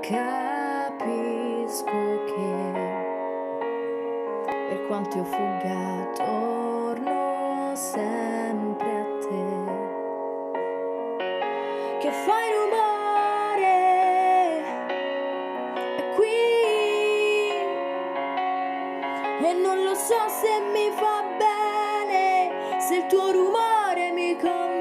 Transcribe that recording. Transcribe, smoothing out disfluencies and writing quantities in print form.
Capisco che per quanto io fugga torno sempre a te, che fai rumore qui e non lo so se mi fa bene, se il tuo rumore mi convince.